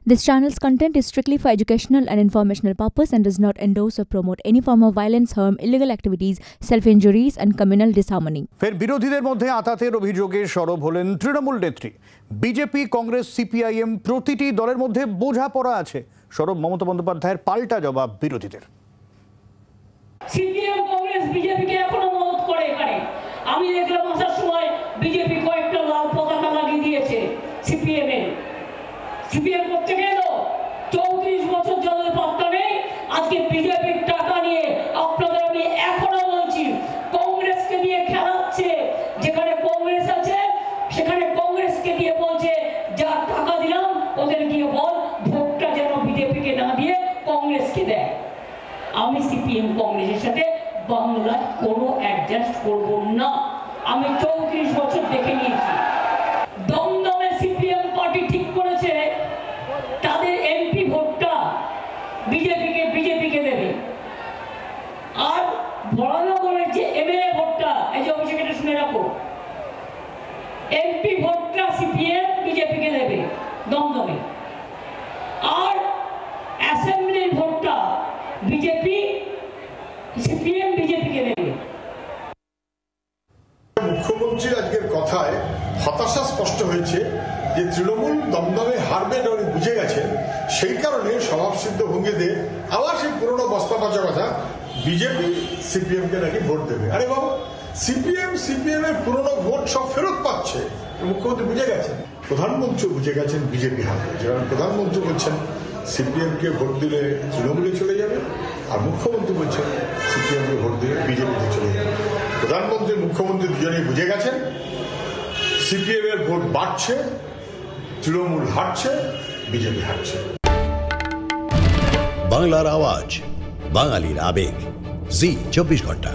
This channel's content is strictly for educational and informational purpose and does not endorse or promote any form of violence, harm, illegal activities, self-injuries and communal disharmony. ফের বিরোধীদের মধ্যে আতাতের অভিযোগে সরব হলেন তৃণমূল নেত্রী। BJP, Congress, CPIM প্রতিটি দলের মধ্যে বোঝাপড়া আছে। সরব মমতা বন্দ্যোপাধ্যায়ের পাল্টা জবাব বিরোধীদের। সিপিএম, কংগ্রেস, বিজেপিকে এখনো মদত করে এখানে। আমি দেখলাম আসার সময় বিজেপি কয়েকটা লাল পতাকা লাগিয়ে দিয়েছে সিপিএম এর। সিপিএম করতে গেল 34 বছর যাদের পাত্তা নেই। আজকে বিজেপির টাকা নিয়ে আপনাদের আমি এখনো বলছি, কংগ্রেসকে দিয়ে খেলাচ্ছে। যেখানে কংগ্রেস আছে সেখানে কংগ্রেসকে দিয়ে বলছে যা টাকা দিলাম ওদের গিয়ে বল ভোটটা যেন বিজেপিকে না দিয়ে কংগ্রেসকে দেয়। আমি সিপিএম কংগ্রেসের সাথে বাংলায় কোনো অ্যাডজাস্ট করব না। আমি 34 বছর দেখে নিয়েছি। দমদমে সিপিএম পার্টি ঠিক করেছে তাদের এমপি ভোটটা বিজেপিকে দেবে, আর বড়নগরের যে এমএলএ ভোটটা, এই যে অভিষেক এটা শুনে রাখো, এমপি ভোটটা সিপিএম বিজেপিকে দেবে দমদমে, আর অ্যাসেম্বলির ভোটটা সিপিএম বিজেপিকে দেবে। মুখ্যমন্ত্রীর আজকের কথায় হতাশা স্পষ্ট হয়েছে যে তৃণমূল দমদমে হারবে উনি বুঝে গেছেন। সেই কারণে স্বভাবসিদ্ধ ভঙ্গিতে আবার সেই পুরনো বস্তা পচা কথা বিজেপি সিপিএম কে নাকি ভোট দেবে। আরে বাবা, সিপিএম এর পুরনো ভোট সব ফেরত পাচ্ছে। মুখ্যমন্ত্রী বুঝে গেছেন, প্রধানমন্ত্রী বুঝে গেছেন বিজেপি হারবে। যেমন প্রধানমন্ত্রী বলছেন সিপিএম কে ভোট দিলে তৃণমূলে চলে যাবে, আর মুখ্যমন্ত্রী বলছেন সিপিএম কে ভোট দিলে বিজেপিতে চলে যাবে। প্রধানমন্ত্রী মুখ্যমন্ত্রী দুজনেই বুঝে গেছেন সিপিএম এর ভোট বাড়ছে, তৃণমূল হারছে, বিজেপি হারছে। বাংলার আওয়াজ, বাঙালির আবেগ, জি 24 ঘন্টা।